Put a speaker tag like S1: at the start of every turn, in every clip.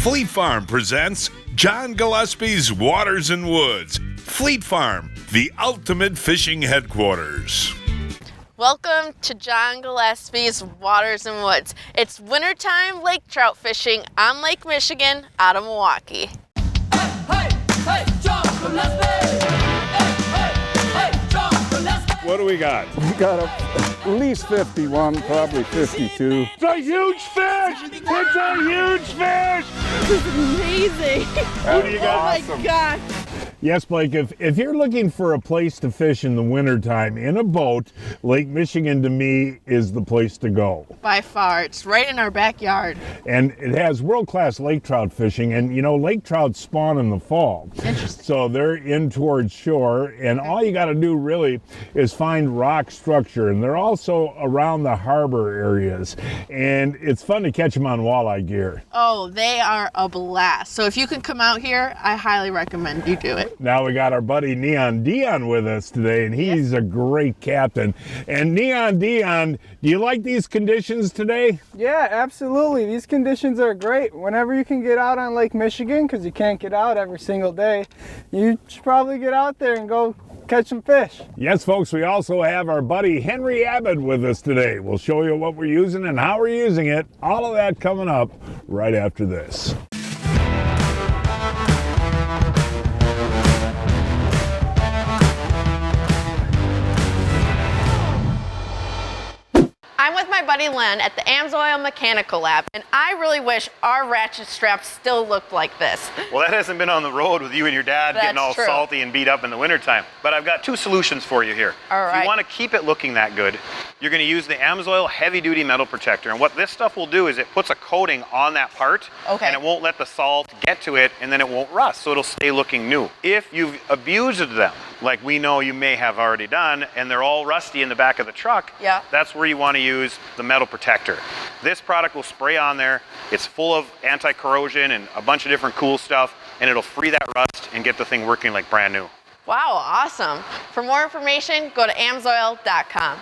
S1: Fleet Farm presents John Gillespie's Waters and Woods. Fleet Farm, the ultimate fishing headquarters.
S2: Welcome to John Gillespie's Waters and Woods. It's wintertime lake trout fishing on Lake Michigan out of Milwaukee.
S3: Hey, hey, John Gillespie! Hey, John Gillespie!
S4: What do we got?
S5: We got at least 51, probably 52.
S4: It's a huge fish! It's a huge fish!
S2: This is amazing.
S4: Who do you got?
S2: Oh my gosh.
S4: Yes, Blake, if you're looking for a place to fish in the wintertime in a boat, Lake Michigan to me is the place to go.
S2: By far, it's right in our backyard.
S4: And it has world-class lake trout fishing, and you know, lake trout spawn in the fall.
S2: Interesting.
S4: So they're in towards shore, and all you gotta do really is find rock structure, and they're also around the harbor areas. And it's fun to catch them on walleye gear.
S2: Oh, they are a blast. So if you can come out here, I highly recommend you do it.
S4: Now we got our buddy Dion with us today, and he's a great captain. And Dion, do you like these conditions today?
S6: Yeah, absolutely. These conditions are great. Whenever you can get out on Lake Michigan, because you can't get out every single day, you should probably get out there and go catch some fish.
S4: Yes, folks, we also have our buddy Henry Abbott with us today. We'll show you what we're using and how we're using it. All of that coming up right after this.
S2: I'm with my buddy Len at the Amsoil Mechanical Lab, and I really wish our ratchet straps still looked like this.
S7: Well, that hasn't been on the road with you and your dad getting all
S2: true.
S7: salty and beat up in the wintertime. But I've got two solutions for you here.
S2: All
S7: If
S2: right.
S7: you want to keep it looking that good, you're going to use the Amsoil heavy-duty metal protector. And what this stuff will do is it puts a coating on that part,
S2: Okay.
S7: and it won't let the salt get to it, and then it won't rust, so it'll stay looking new. If you've abused them, like we know you may have already done, and they're all rusty in the back of the truck,
S2: Yeah.
S7: that's where you want to use the metal protector. This product will spray on there. It's full of anti-corrosion and a bunch of different cool stuff, and it'll free that rust and get the thing working like brand new.
S2: Wow, awesome. For more information, go to amsoil.com.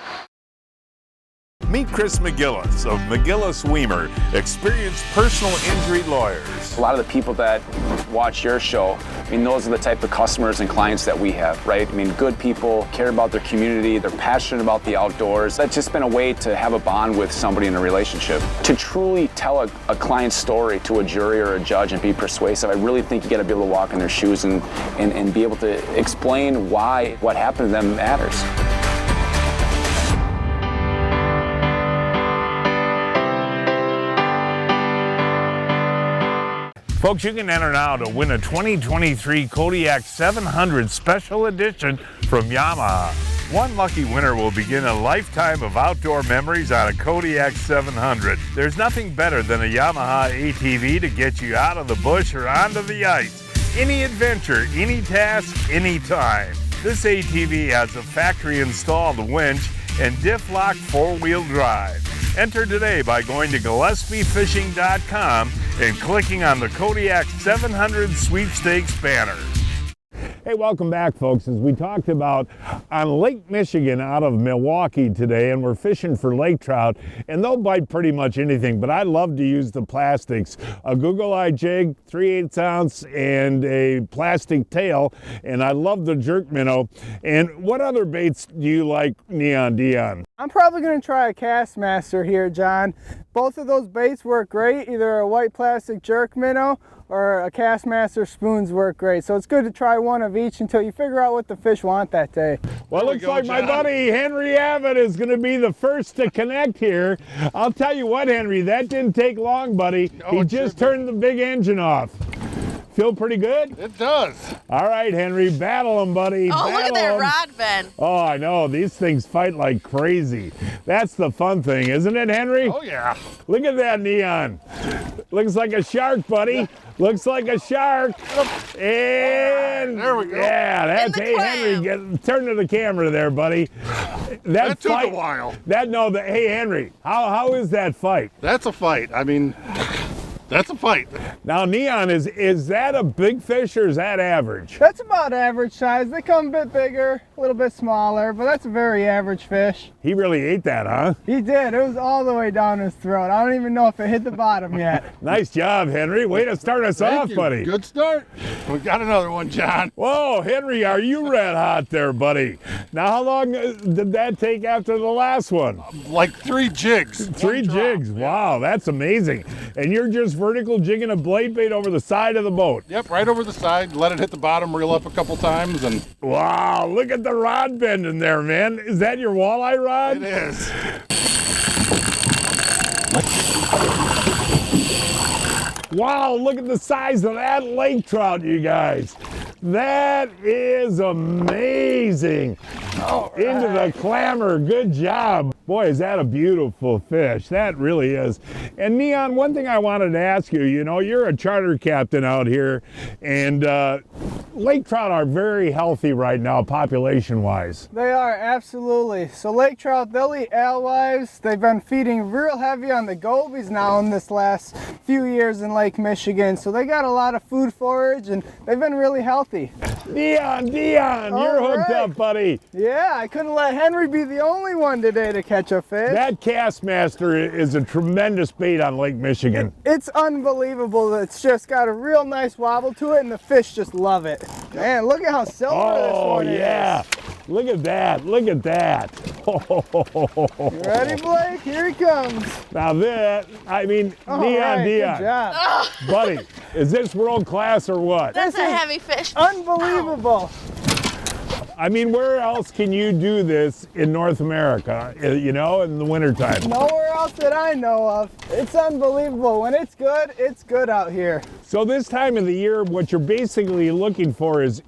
S1: Meet Chris McGillis of McGillis Weimer, experienced personal injury lawyers.
S8: A lot of the people that watch your show, I mean, those are the type of customers and clients that we have, right? I mean, good people, care about their community, they're passionate about the outdoors. That's just been a way to have a bond with somebody in a relationship. To truly tell a client's story to a jury or a judge and be persuasive, I really think you gotta be able to walk in their shoes and be able to explain why what happened to them matters.
S4: Folks, you can enter now to win a 2023 Kodiak 700 Special Edition from Yamaha. One lucky winner will begin a lifetime of outdoor memories on a Kodiak 700. There's nothing better than a Yamaha ATV to get you out of the bush or onto the ice. Any adventure, any task, anytime. This ATV has a factory-installed winch and diff lock 4-wheel drive. Enter today by going to GillespieFishing.com and clicking on the Kodiak 700 Sweepstakes banner. Hey, welcome back, folks. As we talked about on Lake Michigan out of Milwaukee today, and we're fishing for lake trout, and they'll bite pretty much anything, but I love to use the plastics. A Google Eye jig, 3/8 ounce, and a plastic tail, and I love the jerk minnow. And what other baits do you like, Dion?
S6: I'm probably going to try a Kastmaster here, John. Both of those baits work great, either a white plastic jerk minnow or a Kastmaster spoons work great. So it's good to try one of each until you figure out what the fish want that day.
S4: Well, looks like my buddy Henry Abbott is going to be the first to connect here. I'll tell you what, Henry, that didn't take long, buddy. He just turned the big engine off. Feel pretty good?
S5: It does.
S4: All right, Henry, battle him, buddy.
S2: Oh, look at that rod bend.
S4: Oh, I know. These things fight like crazy. That's the fun thing, isn't it, Henry?
S5: Oh, yeah.
S4: Look at that neon. Looks like a shark, buddy. Looks like a shark. And
S5: there we go.
S4: Yeah, that's, hey,
S2: clam.
S4: Henry, turn to the camera there, buddy.
S5: That took a while.
S4: Hey, Henry, how is that fight?
S5: That's a fight. I mean,
S9: That's a fight.
S4: Now, Neon, is that a big fish or is that average?
S6: That's about average size. They come a bit bigger, a little bit smaller, but that's a very average fish.
S4: He really ate that, huh?
S6: He did. It was all the way down his throat. I don't even know if it hit the bottom yet.
S4: Nice job, Henry. Way to start us
S9: Thank
S4: off,
S9: you.
S4: buddy.
S9: Good start. We got another one, John.
S4: Whoa, Henry, are you red hot there, buddy? Now, how long did that take after the last one?
S9: Like 3 jigs.
S4: 3 jigs. Wow, that's amazing. And you're just vertical jigging a blade bait over the side of the boat.
S9: Yep, right over the side. Let it hit the bottom, reel up a couple times, and
S4: wow, look at the rod bending there, man. Is that your walleye rod?
S9: it is.
S4: Wow, look at the size of that lake trout, you guys. That is amazing. Into the clamor, good job. Boy, is that a beautiful fish. That really is. And Neon, one thing I wanted to ask you, you know, you're a charter captain out here, and lake trout are very healthy right now, population-wise.
S6: They are, absolutely. So lake trout, they'll eat alewives. They've been feeding real heavy on the gobies now in this last few years in Lake Michigan. So they got a lot of food forage, and they've been really healthy.
S4: Dion, you're hooked up, buddy.
S6: Yeah, I couldn't let Henry be the only one today to catch a fish.
S4: That Kastmaster is a tremendous bait on Lake Michigan.
S6: It's unbelievable. It's just got a real nice wobble to it, and the fish just love it. Man, look at how silver this one is.
S4: Oh, yeah. Look at that. Look at that.
S6: You ready, Blake? Here he comes.
S4: Now that, I mean,
S6: All
S4: Dion,
S6: right,
S4: Dion.
S6: good job.
S4: Buddy, is this world class or what?
S2: That's a heavy fish.
S6: Unbelievable.
S4: I mean, where else can you do this in North America, you know, in the wintertime?
S6: Nowhere else that I know of. It's unbelievable. When it's good out here.
S4: So this time of the year, what you're basically looking for is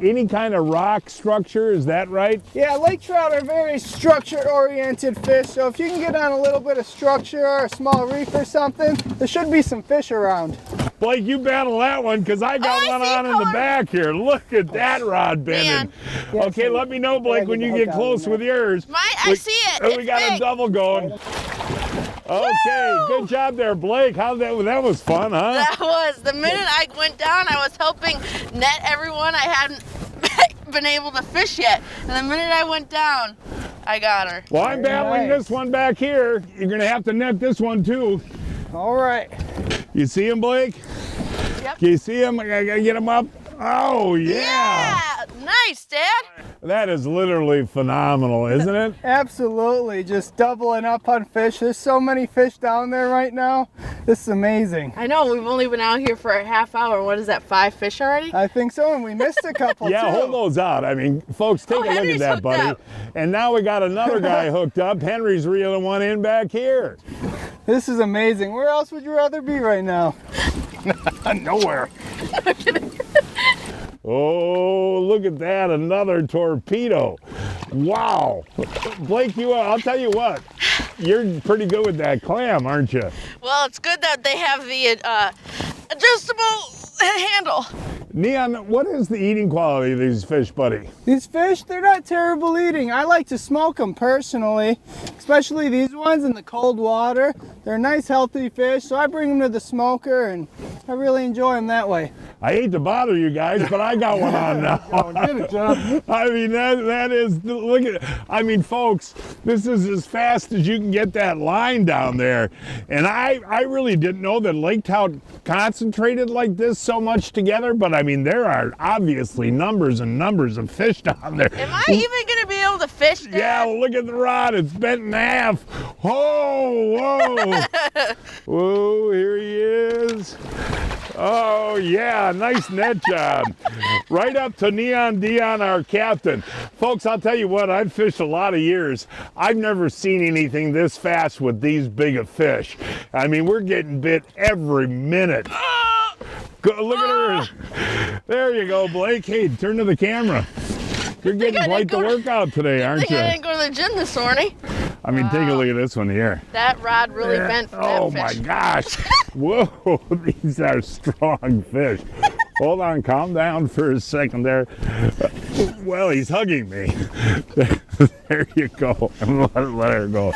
S4: any kind of rock structure, is that right?
S6: Yeah, lake trout are very structure-oriented fish, so if you can get on a little bit of structure or a small reef or something, there should be some fish around.
S4: Blake, you battle that one, because I got one on in the back here. Look at that rod bending.
S6: Yeah,
S4: Okay, let me know, Blake, when you get close with yours.
S2: I see it.
S4: We got
S2: It's
S4: a
S2: big.
S4: double going. Okay, good job there, Blake. How that was fun, huh?
S2: That was. The minute I went down, I was helping net everyone I hadn't been able to fish yet. And the minute I went down, I got her.
S4: Well, I'm battling
S6: nice.
S4: this one back here. You're going to have to net this one, too.
S6: All right.
S4: You see him, Blake?
S2: Yep.
S4: Can you see him? I got to get him up. Oh, yeah.
S2: Yeah! Nice, Dad.
S4: That is literally phenomenal, isn't it?
S6: Absolutely. Just doubling up on fish. There's so many fish down there right now. This is amazing.
S2: I know, we've only been out here for a half hour. What is that, 5 fish already?
S6: I think so, and we missed a couple
S4: Yeah,
S6: too.
S4: hold those out. I mean, folks, take a look at
S2: Henry's
S4: that,
S2: hooked
S4: buddy.
S2: up.
S4: And now we got another guy hooked up. Henry's reeling one in back here.
S6: This is amazing. Where else would you rather be right now?
S9: Nowhere.
S4: Oh, look at that, another torpedo. Wow. Blake, I'll tell you what, you're pretty good with that clam, aren't you?
S2: Well, it's good that they have the adjustable handle.
S4: Neon, what is the eating quality of these fish, buddy?
S6: These fish, they're not terrible eating. I like to smoke them personally, especially these ones in the cold water. They're nice, healthy fish, so I bring them to the smoker, and I really enjoy them that way.
S4: I hate to bother you guys, but I got one on now.
S9: Get it, John.
S4: I mean, that is, look at, I mean, folks, this is as fast as you can get that line down there. And I really didn't know that lake trout concentrated like this so much together, but I mean, there are obviously numbers and numbers of fish down there.
S2: Am I even going to be able to fish, Dad?
S4: Yeah, well, look at the rod. It's bent in half. Whoa. Whoa, here he is. Oh, yeah, nice net job. Right up to Neon Dion, our captain. Folks, I'll tell you what, I've fished a lot of years. I've never seen anything this fast with these big of fish. I mean, we're getting bit every minute. Go, look at her. There you go, Blake. Hey, turn to the camera. You're getting quite the workout today,
S2: I
S4: aren't
S2: think
S4: you?
S2: I didn't go to the gym this morning.
S4: I mean, take a look at this one here.
S2: That rod really bent for that
S4: Oh
S2: fish.
S4: my gosh. Whoa, these are strong fish. Hold on, calm down for a second there. Well, he's hugging me. There you go. Let her go.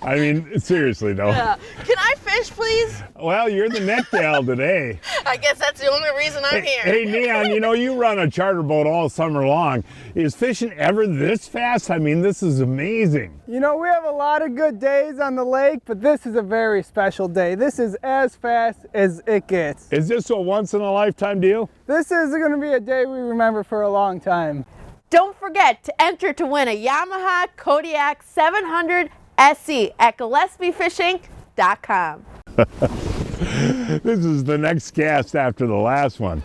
S4: I mean, seriously though.
S2: Yeah. Can I fish fish, please?
S4: Well, you're the net gal today.
S2: I guess that's the only reason I'm here.
S4: Hey, Dion, you know, you run a charter boat all summer long. Is fishing ever this fast? I mean, this is amazing.
S6: You know, we have a lot of good days on the lake, but this is a very special day. This is as fast as it gets.
S4: Is this a once-in-a-lifetime deal?
S6: This is going to be a day we remember for a long time.
S2: Don't forget to enter to win a Yamaha Kodiak 700 SE at GillespieFishing.com.
S4: This is the next cast after the last one.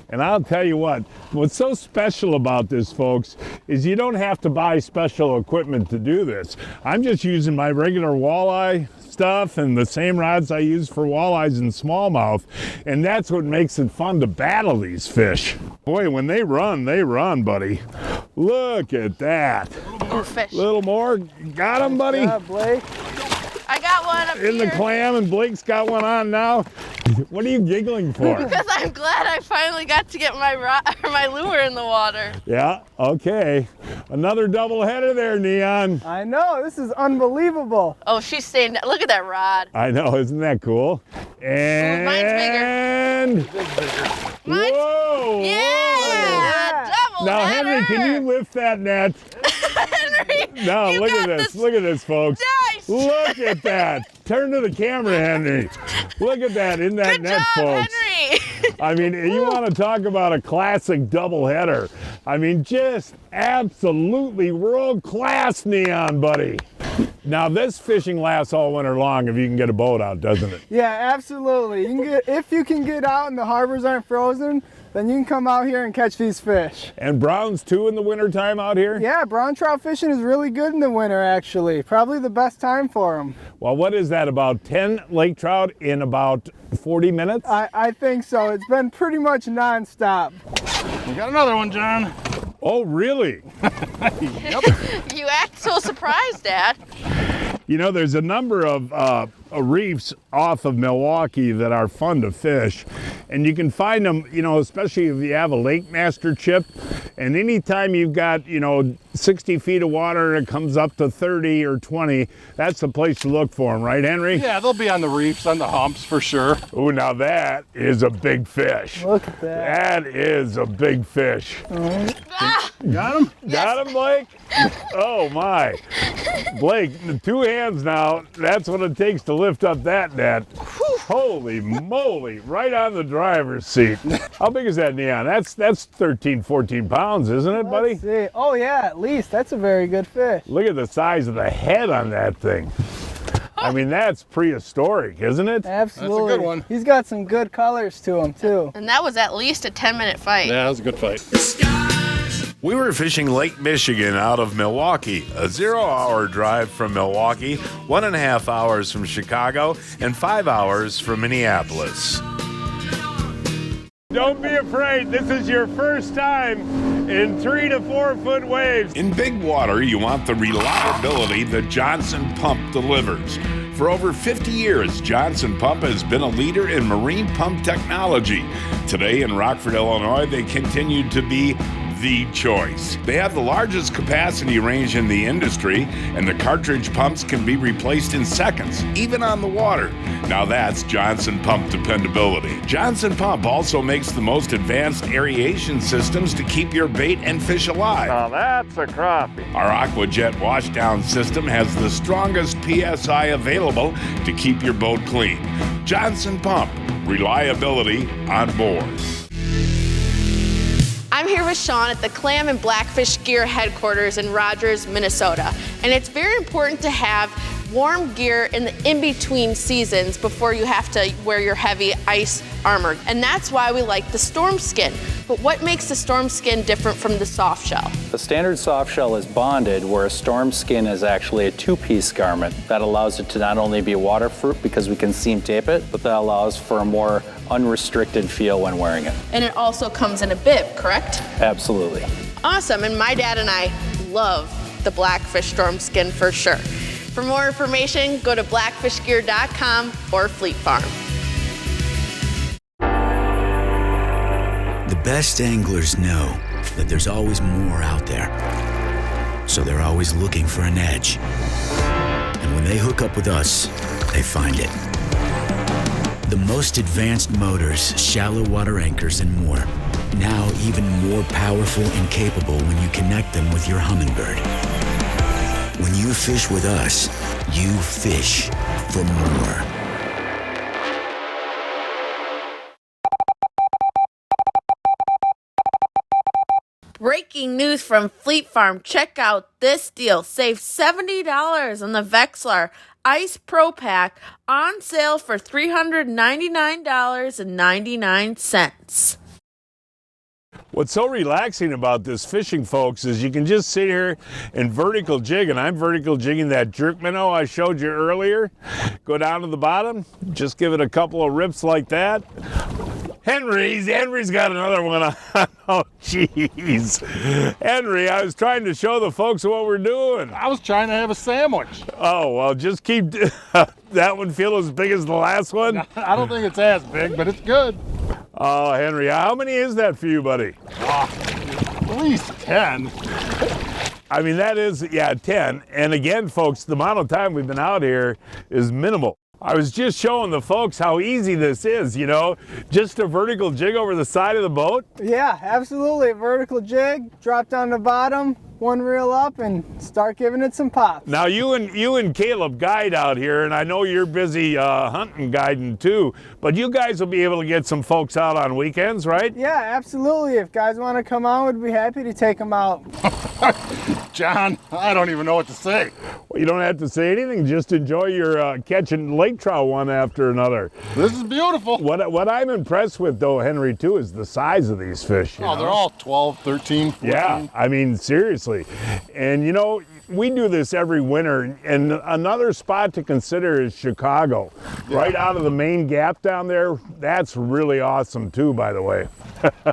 S4: And I'll tell you what's so special about this, folks, is you don't have to buy special equipment to do this. I'm just using my regular walleye stuff and the same rods I use for walleyes and smallmouth, and that's what makes it fun to battle these fish. Boy, when they run, buddy. Look at that.
S2: Ooh, fish.
S4: Little more. Got him, buddy?
S6: Yeah, Blake.
S2: I got one up
S4: In
S2: here.
S4: the clam, and Blake's got one on now. What are you giggling for?
S2: Because I'm glad I finally got to get my my lure in the water.
S4: Yeah, okay. Another double header there, Dion.
S6: I know, this is unbelievable.
S2: Oh, she's staying. Look at that rod.
S4: I know, isn't that cool? And
S2: Mine's,
S4: whoa!
S2: yeah, double
S4: Now,
S2: header.
S4: Henry, can you lift that net?
S2: Henry,
S4: No,
S2: you
S4: look at
S2: got
S4: this. Look at this, folks.
S2: Nice.
S4: Look at that. Turn to the camera, Henry. Look at that in that
S2: Good
S4: net,
S2: job,
S4: folks.
S2: Henry.
S4: I mean, you want to talk about a classic double header. I mean, just absolutely world class, Neon, buddy. Now, this fishing lasts all winter long if you can get a boat out, doesn't it?
S6: Yeah, absolutely. You can get, if you can get out and the harbors aren't frozen, then you can come out here and catch these fish.
S4: And browns too in the wintertime out here?
S6: Yeah, brown trout fishing is really good in the winter, actually. Probably the best time for them.
S4: Well, what is that, about 10 lake trout in about 40 minutes?
S6: I think so. It's been pretty much nonstop.
S9: We got another one, John.
S4: Oh, really?
S2: You act so surprised, Dad.
S4: You know, there's a number of reefs off of Milwaukee that are fun to fish, and you can find them, you know, especially if you have a Lake Master chip, and anytime you've got, you know, 60 feet of water and it comes up to 30 or 20, that's the place to look for them, right, Henry?
S9: Yeah, they'll be on the reefs, on the humps for sure.
S4: Oh, now that is a big fish.
S6: Look at that.
S4: That is a big fish.
S2: Ah,
S9: Got him?
S4: Got him, Blake? Oh, my. Blake, the two hands now, that's what it takes to lift up that net. Holy moly, right on the driver's seat. How big is that, Neon? That's 13, 14 pounds, isn't it, buddy?
S6: Let's see. Oh yeah, at least. That's a very good fish.
S4: Look at the size of the head on that thing. I mean, that's prehistoric, isn't it?
S6: Absolutely.
S9: That's a good one.
S6: He's got some good colors to him, too.
S2: and that was at least a 10-minute fight.
S9: Yeah, that was a good fight.
S1: We were fishing Lake Michigan out of Milwaukee, a 0-hour drive from Milwaukee, 1.5 hours from Chicago, and 5 hours from Minneapolis.
S4: Don't be afraid. This is your first time in 3 to 4 foot waves.
S1: In big water, you want the reliability that Johnson Pump delivers. For over 50 years, Johnson Pump has been a leader in marine pump technology. Today in Rockford, Illinois, they continue to be the choice. They have the largest capacity range in the industry, and the cartridge pumps can be replaced in seconds, even on the water. Now that's Johnson Pump dependability. Johnson Pump also makes the most advanced aeration systems to keep your bait and fish alive.
S4: Now that's a crappie.
S1: Our AquaJet washdown system has the strongest PSI available to keep your boat clean. Johnson Pump, reliability on board.
S2: I'm here with Sean at the Clam and Blackfish Gear headquarters in Rogers, Minnesota. And it's very important to have warm gear in the in-between seasons before you have to wear your heavy ice armor. And that's why we like the Storm Skin. But what makes the Storm Skin different from the soft shell?
S10: The standard soft shell is bonded, where a Storm Skin is actually a two-piece garment that allows it to not only be waterproof because we can seam tape it, but that allows for a more unrestricted feel when wearing it.
S2: And it also comes in a bib, correct?
S10: Absolutely.
S2: Awesome, and my dad and I love the Blackfish Storm Skin for sure. For more information, go to blackfishgear.com or Fleet Farm.
S11: The best anglers know that there's always more out there. So they're always looking for an edge. And when they hook up with us, they find it. the most advanced motors, shallow water anchors, and more. Now even more powerful and capable when you connect them with your Humminbird. When you fish with us, you fish for more.
S2: Breaking news from Fleet Farm. Check out this deal. Save $70 on the Vexlar Ice Pro Pack on sale for $399.99.
S4: What's so relaxing about this fishing, folks, is you can just sit here and vertical jig, and I'm vertical jigging that jerk minnow I showed you earlier. Go down to the bottom, just give it a couple of rips like that. Henry's got another one on. Oh, jeez. Henry, I was trying to show the folks what we're doing.
S9: I was trying to have a sandwich.
S4: Oh, well, just keep that one feel as big as the last one?
S9: I don't think it's as big, but it's good.
S4: Oh, Henry, how many is that for you, buddy?
S9: At least 10.
S4: I mean, that is, 10. And again, folks, the amount of time we've been out here is minimal. I was just showing the folks how easy this is, you know, just a vertical jig over the side of the boat.
S6: Yeah, absolutely. A vertical jig, drop down the bottom, one reel up, and start giving it some pops.
S4: Now you and Caleb guide out here, and I know you're busy hunting guiding too, but you guys will be able to get some folks out on weekends, right?
S6: Yeah, absolutely. If guys want to come out, we'd be happy to take them out.
S9: John, I don't even know what to say.
S4: Well, you don't have to say anything. Just enjoy your catching lake trout one after another.
S9: This is beautiful.
S4: What I'm impressed with, though, Henry, too, is the size of these fish. You know?
S9: They're all 12, 13, 14.
S4: Yeah, I mean, seriously. And, you know, we do this every winter, and another spot to consider is Chicago. Yeah. Right out of the main gap down there. That's really awesome, too, by the way.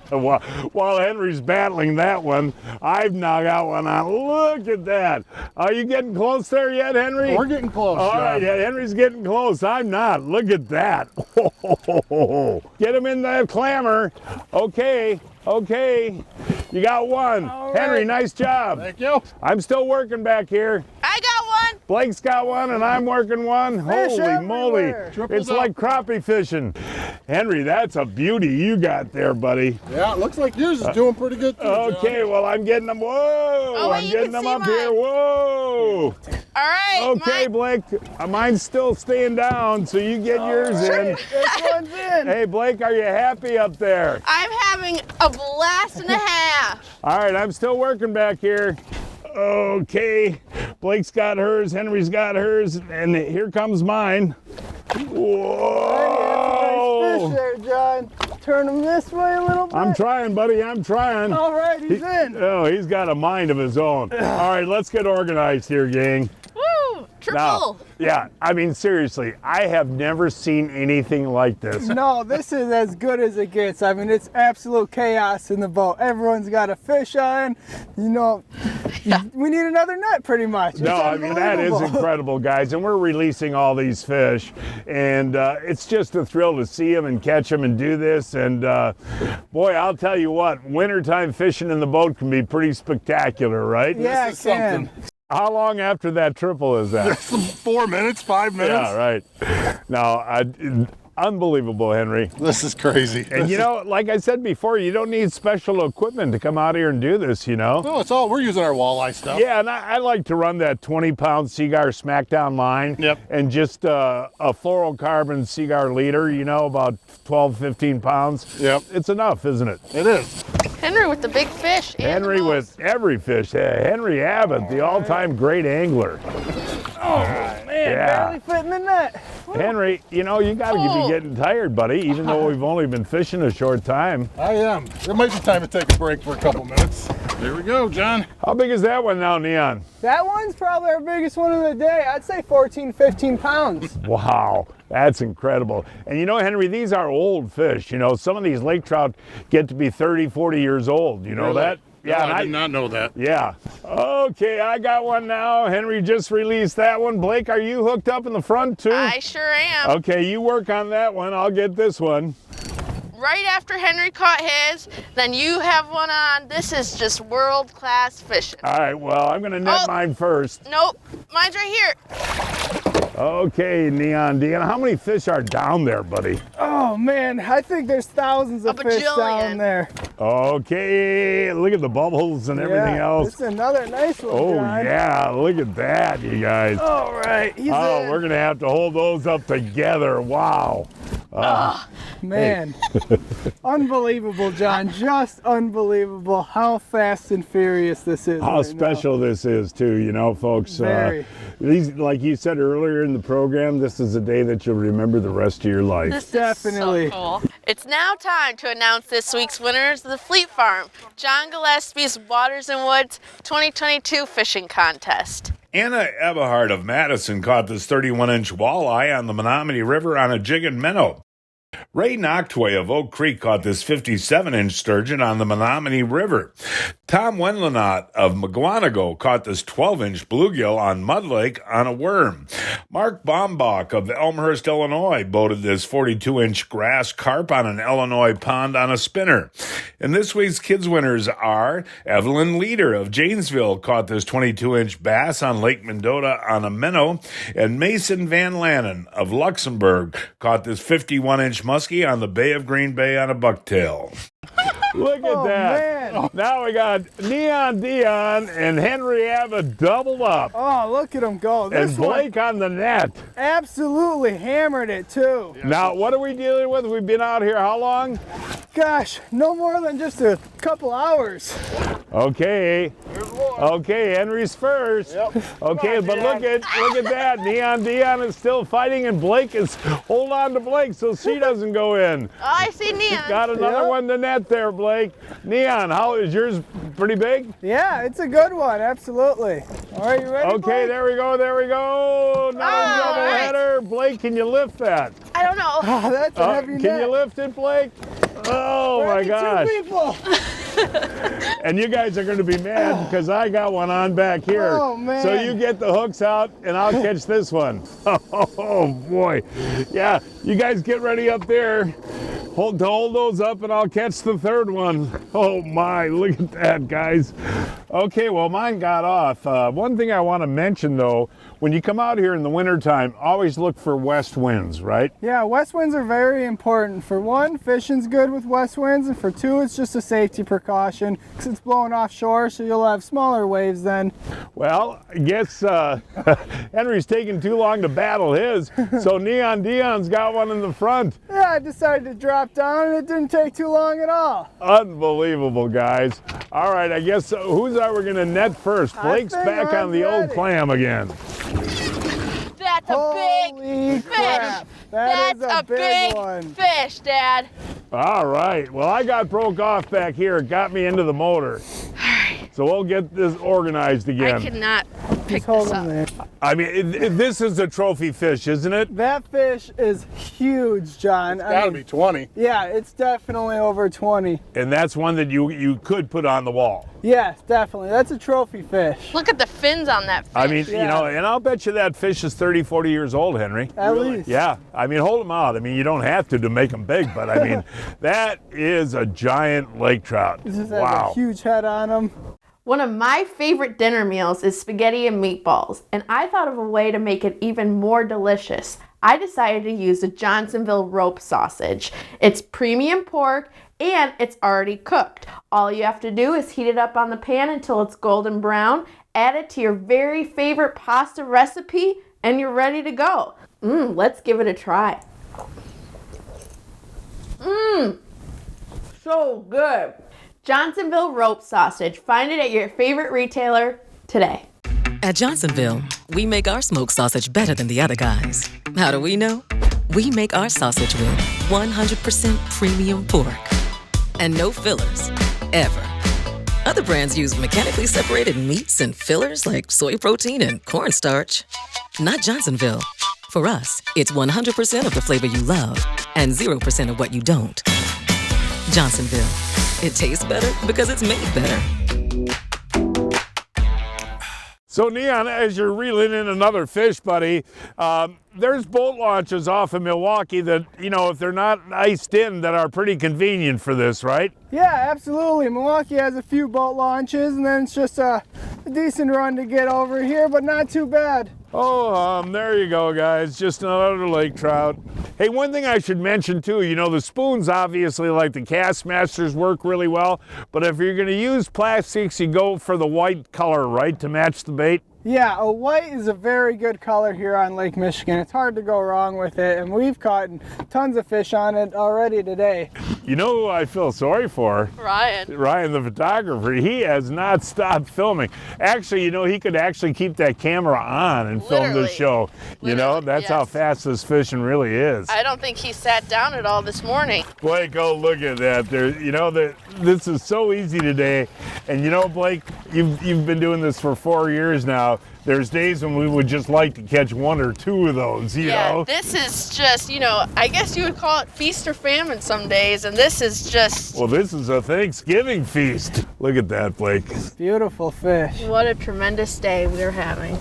S4: While Henry's battling that one, I've now got one on. Look at that. Are you getting close there yet, Henry?
S9: We're getting close.
S4: All right, Henry's getting close. I'm not. Look at that. Get him in the clamor. Okay. You got one. Right. Henry, nice job.
S9: Thank you.
S4: I'm still working back here.
S2: I got one.
S4: Blake's got one, and I'm working one.
S6: Fish
S4: Holy moly. It's like crappie fishing. Henry, that's a beauty you got there, buddy.
S9: Yeah, it looks like yours is doing pretty good too,
S4: Okay,
S9: John.
S4: well, I'm getting them. Whoa.
S2: Oh,
S4: I'm getting them up here. Whoa.
S2: All right.
S4: Okay, Blake, mine's still staying down, so you get yours in.
S6: This one's in.
S4: Hey, Blake, are you happy up there?
S2: I'm having a blast and a half.
S4: All right, I'm still working back here. Okay, Blake's got hers, Henry's got hers, and here comes mine. Whoa!
S6: Nice fish there, John. Turn him this way a little bit.
S4: I'm trying, buddy, I'm trying.
S6: All right, he's in.
S4: Oh, he's got a mind of his own. All right, let's get organized here, gang.
S2: Woo! Triple.
S4: Now, yeah, I mean, seriously, I have never seen anything like this.
S6: No, this is as good as it gets. I mean, it's absolute chaos in the boat. Everyone's got a fish on. You know, we need another net pretty much.
S4: No, I mean, that is incredible, guys. And we're releasing all these fish. And it's just a thrill to see them and catch them and do this. And boy, I'll tell you what, wintertime fishing in the boat can be pretty spectacular, right?
S6: Yeah, it can.
S4: How long after that triple is that?
S9: 4 minutes, 5 minutes.
S4: Yeah, right. Now, unbelievable, Henry.
S9: This is crazy.
S4: And you know, like I said before, you don't need special equipment to come out here and do this, you know?
S9: No, it's all, we're using our walleye stuff.
S4: Yeah, and I like to run that 20-pound Seaguar Smackdown line.
S9: Yep.
S4: And just a fluorocarbon Seaguar leader, you know, about 12, 15 pounds.
S9: Yep.
S4: It's enough, isn't it?
S9: It is.
S2: Henry with the big fish.
S4: Henry with every fish. Henry Abbott, the all-time great angler.
S6: Oh, man, barely fitting the net.
S4: Henry, you know, you got to be getting tired, buddy, even though we've only been fishing a short time.
S9: I am. It might be time to take a break for a couple minutes. Here we go, John.
S4: How big is that one now, Neon?
S6: That one's probably our biggest one of the day. I'd say 14, 15 pounds.
S4: Wow, that's incredible. And you know, Henry, these are old fish. You know, some of these lake trout get to be 30, 40 years old. You know
S9: Really?
S4: that? Yeah,
S9: No, I did not know that.
S4: Yeah. Okay, I got one now. Henry just released that one. Blake, are you hooked up in the front too?
S2: I sure am.
S4: Okay, you work on that one. I'll get this one.
S2: Right after Henry caught his, then you have one on. This is just world-class fishing.
S4: All right, well, I'm going to net mine first.
S2: Nope, mine's right here.
S4: Okay, Neon Dion, how many fish are down there, buddy?
S6: Oh man, I think there's thousands of fish down there.
S4: Okay, look at the bubbles and everything else.
S6: This is another nice one,
S4: Oh
S6: John.
S4: yeah, look at that, you guys.
S6: All right, he's in.
S4: We're gonna have to hold those up together. Wow.
S6: Man, unbelievable, John. Just unbelievable how fast and furious this is.
S4: How
S6: right
S4: special this is too, you know, folks.
S6: Very.
S4: These, like you said earlier in the program, this is a day that you'll remember the rest of your life.
S2: This
S6: Definitely.
S2: is so cool. It's now time to announce this week's winners of the Fleet Farm, John Gillespie's Waters and Woods 2022 Fishing Contest.
S1: Anna Eberhard of Madison caught this 31-inch walleye on the Menominee River on a jigging minnow. Ray Noctway of Oak Creek caught this 57-inch sturgeon on the Menominee River. Tom Wenlenot of McGuanago caught this 12-inch bluegill on Mud Lake on a worm. Mark Bombach of Elmhurst, Illinois, boated this 42-inch grass carp on an Illinois pond on a spinner. And this week's kids winners are Evelyn Leader of Janesville caught this 22-inch bass on Lake Mendota on a minnow, and Mason Van Lannen of Luxembourg caught this 51-inch muskie on the Bay of Green Bay on a bucktail.
S4: Look at that.
S6: Man.
S4: Now we got Neon Dion and Henry Abbott doubled up.
S6: Oh, look at him go. This
S4: And Blake on the net.
S6: one absolutely hammered it too.
S4: Now, what are we dealing with? We've been out here how long?
S6: Gosh, no more than just a couple hours.
S4: Okay. Okay, Henry's first. Okay, but look at that. Neon Dion is still fighting, and Blake is hold on to Blake so she doesn't go in.
S2: Oh, I see Neon.
S4: Got another one to net there, Blake. Neon, how is yours? Pretty big?
S6: Yeah, it's a good one, absolutely. All right, you ready,
S4: Okay,
S6: Blake?
S4: there we go, there we go. Another double header. Blake, can you lift that?
S2: I don't know.
S6: Oh, that's a heavy
S4: Can
S6: net.
S4: you lift it, Blake? Oh my gosh.
S6: Two people.
S4: And you guys are going to be mad because I got one on back here.
S6: Oh, man.
S4: So you get the hooks out and I'll catch this one. Oh boy. Yeah, you guys get ready up there. Hold those up and I'll catch the third one. Oh my, look at that, guys. Okay, well, mine got off. One thing I want to mention though, when you come out here in the wintertime, always look for west winds, right?
S6: Yeah, west winds are very important. For one, fishing's good with west winds, and for two, it's just a safety precaution because it's blowing offshore, so you'll have smaller waves then.
S4: Well, I guess Henry's taking too long to battle his, so Neon Dion's got one in the front.
S6: Yeah, I decided to drop down, and it didn't take too long at all.
S4: Unbelievable, guys. All right, I guess who's that we're going to net first? Blake's
S6: think
S4: back
S6: I'm
S4: on the old
S6: ready.
S4: clam again.
S2: That's a
S6: Holy
S2: big
S6: crap.
S2: fish.
S6: That is
S2: That's
S6: a big one.
S2: fish, Dad.
S4: All right, well, I got broke off back here. It got me into the motor. So we'll get this organized again.
S2: I cannot pick
S6: Just hold
S2: this
S6: him
S2: up.
S6: there.
S4: I mean, this is a trophy fish, isn't it?
S6: That fish is huge, John.
S9: Gotta be 20.
S6: Yeah, it's definitely over 20.
S4: And that's one that you could put on the wall.
S6: Yes, definitely. That's a trophy fish.
S2: Look at the fins on that fish.
S4: I mean, you
S6: Yeah.
S4: know, and I'll bet you that fish is 30, 40 years old, Henry.
S6: At least.
S4: Yeah, I mean, hold them out. I mean, you don't have to make them big, but I mean, that is a giant lake trout.
S6: This just has
S4: Wow.
S6: a huge head on him.
S2: One of my favorite dinner meals is spaghetti and meatballs, and I thought of a way to make it even more delicious. I decided to use a Johnsonville rope sausage. It's premium pork and it's already cooked. All you have to do is heat it up on the pan until it's golden brown, add it to your very favorite pasta recipe, and you're ready to go. Let's give it a try. So good. Johnsonville rope sausage. Find it at your favorite retailer today.
S12: At Johnsonville, we make our smoked sausage better than the other guys. How do we know? We make our sausage with 100% premium pork. And no fillers, ever. Other brands use mechanically separated meats and fillers like soy protein and cornstarch. Not Johnsonville. For us, it's 100% of the flavor you love and 0% of what you don't. Johnsonville. It tastes better because it's made better.
S4: So, Neon, as you're reeling in another fish, buddy, there's boat launches off of Milwaukee that, you know, if they're not iced in, that are pretty convenient for this, right?
S6: Yeah, absolutely. Milwaukee has a few boat launches, and then it's just a decent run to get over here, but not too bad.
S4: Oh, there you go, guys. Just another lake trout. Hey, one thing I should mention too, you know, the spoons obviously, like the Kastmasters, work really well, but if you're gonna use plastics, you go for the white color, right, to match the bait?
S6: Yeah, a white is a very good color here on Lake Michigan. It's hard to go wrong with it, and we've caught tons of fish on it already today.
S4: You know who I feel sorry for?
S2: Ryan.
S4: Ryan, the photographer. He has not stopped filming. Actually, you know, he could actually keep that camera on and film this show. You know, that's how fast this fishing really is.
S2: I don't think he sat down at all this morning.
S4: Blake, oh, look at that. There, you know, this is so easy today. And you know, Blake, you've been doing this for 4 years now. There's days when we would just like to catch 1 or 2 of those, you know?
S2: This is just, you know, I guess you would call it feast or famine some days, and this is just...
S4: Well, this is a Thanksgiving feast. Look at that, Blake.
S6: Beautiful fish.
S2: What a tremendous day we're having.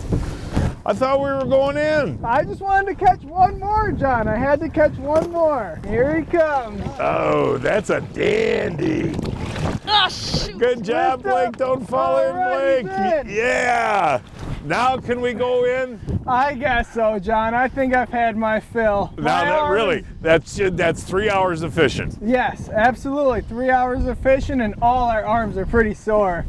S4: I thought we were going in.
S6: I just wanted to catch 1 more, John. I had to catch 1 more. Here he comes.
S4: Oh, that's a dandy.
S2: Oh, shoot.
S4: Good job, Blake. Don't fall in, Blake. Yeah. Now can we go in?
S6: I guess so, John. I think I've had my fill.
S4: That's 3 hours of fishing.
S6: Yes, absolutely. 3 hours of fishing and all our arms are pretty sore.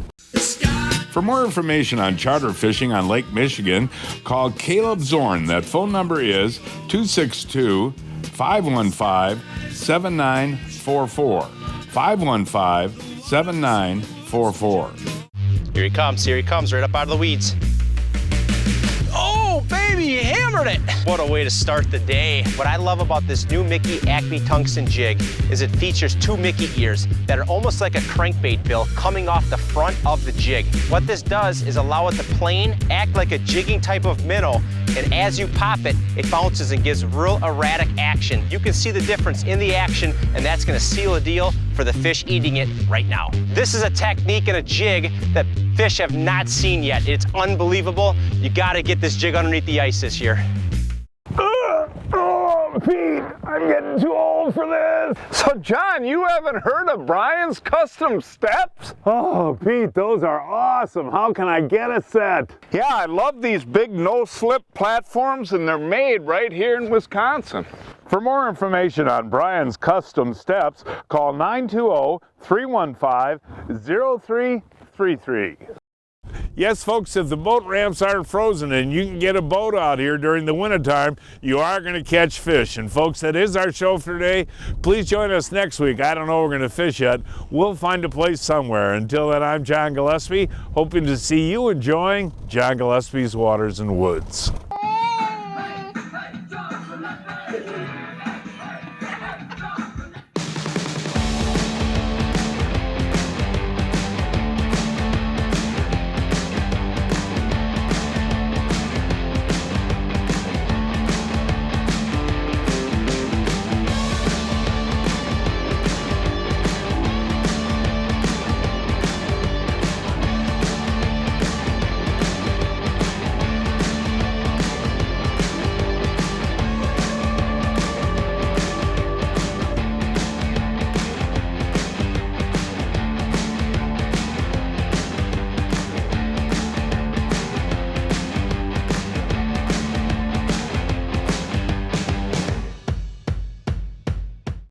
S1: For more information on charter fishing on Lake Michigan, call Caleb Zorn. That phone number is 262-515-7944. 515-7944.
S13: Here he comes, right up out of the weeds. Oh, baby, you hammered it! What a way to start the day. What I love about this new Mickey Acme Tungsten jig is it features 2 Mickey ears that are almost like a crankbait bill coming off the front of the jig. What this does is allow it to plane, act like a jigging type of minnow, and as you pop it, it bounces and gives real erratic action. You can see the difference in the action, and that's gonna seal a deal for the fish eating it right now. This is a technique and a jig that fish have not seen yet. It's unbelievable. You gotta get this jig underneath the ice this year.
S4: Oh, Pete, I'm getting too old for this.
S5: So, John, you haven't heard of Brian's Custom Steps?
S4: Oh, Pete, those are awesome. How can I get a set?
S5: Yeah, I love these big no-slip platforms, and they're made right here in Wisconsin.
S4: For more information on Brian's Custom Steps, call 920-315-0333. Yes, folks, if the boat ramps aren't frozen and you can get a boat out here during the wintertime, you are going to catch fish. And folks, that is our show for today. Please join us next week. I don't know where we're going to fish yet. We'll find a place somewhere. Until then, I'm John Gillespie, hoping to see you enjoying John Gillespie's Waters and Woods.